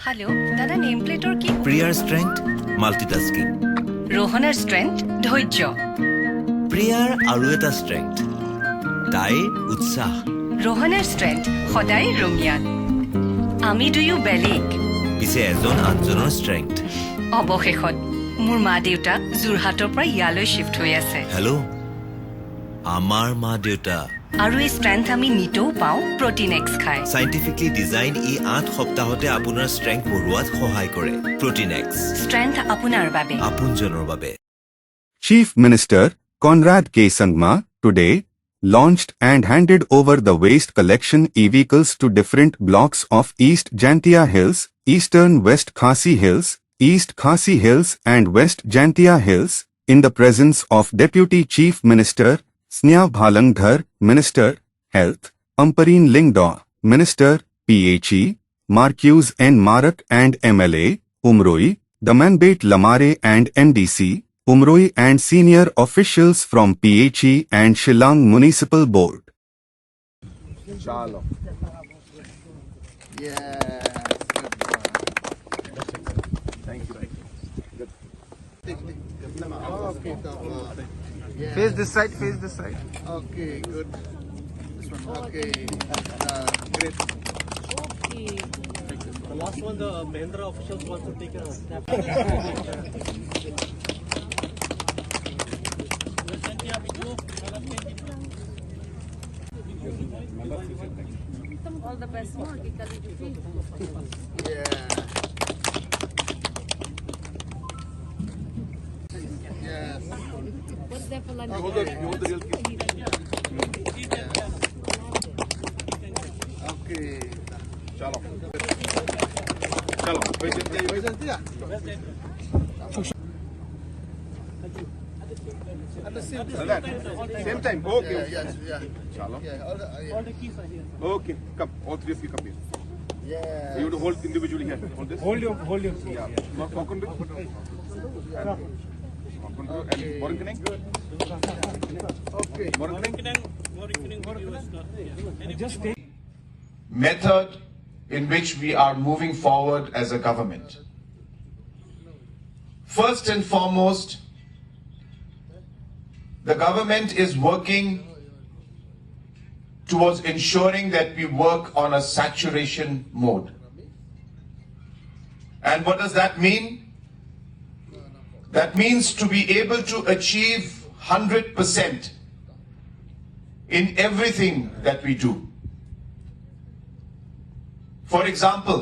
Hello, দাদা name প্লেটৰ কি? প্ৰিয়াৰ ষ্ট্ৰেংথ মাল্টিটাস্কিং। ৰোহনৰ ষ্ট্ৰেংথ ধৈৰ্য। প্ৰিয়াৰ আৰু এটা ষ্ট্ৰেংথ তাইৰ উৎসাহ। ৰোহনৰ ষ্ট্ৰেংথ সদায় ৰঙিয়াল। আমি দুয়ো বেলেগ, পিছে এজন আনজনৰ ষ্ট্ৰেংথ। অৱশেষত মোৰ মা দেউতা যোৰহাটৰ পৰা ইয়ালৈ শিফ্ট হৈ আছে। হেল্ল', আমাৰ মা দেউতা আৰু এই ষ্ট্ৰেংথ আমি নিতেও পাওঁ প্ৰটিন এক্স খাই। সাইণ্টিফিকলি ডিজাইন 8 সপ্তাহতে আপোনাৰ ষ্ট্ৰেংথ বঢ়োৱাত সহায় কৰে। প্ৰটিন এক্স ষ্ট্ৰেংথ আপোনাৰ বাবে, আপোনজনৰ বাবে। Chief Minister Conrad K Sangma today launched and handed over the waste collection e-vehicles to different blocks of East Jaintia Hills, Eastern West Khasi Hills, East Khasi Hills and West Jaintia Hills in the presence of Deputy Chief Minister Sniawbhalang Dhar, Minister, Health, Ampareen Lyngdoh, Minister, PHE, Marcuise and Marak and MLA, Umroi, Damanbait Lamare and MDC, Umroi and senior officials from PHE and Shillong Municipal Board. Shalom. Yes. Thank you. Good. Okay. Yes. Face this side, face this side. Okay, good. This one. Okay. Great. Okay. The last one, the Mahindra officials want to take a snap. All the best more. Yeah. Yes. What's there for lunch? You hold the real key. Okay. Shalom. Shalom. Where's Jaintia? At the same time. Okay. Yes. Yeah. Shalom. Yeah. All the keys are here. Okay. Come. All three of you come here. Yeah. You have to hold individually here. Hold this. Hold your keys. Yeah. Not walk on this. And Morning. Okay. Morning. Just take. Method in which we are moving forward as a government. First and foremost, the government is working towards ensuring that we work on a saturation mode. And what does that mean? That means to be able to achieve 100% in everything that we do. For example,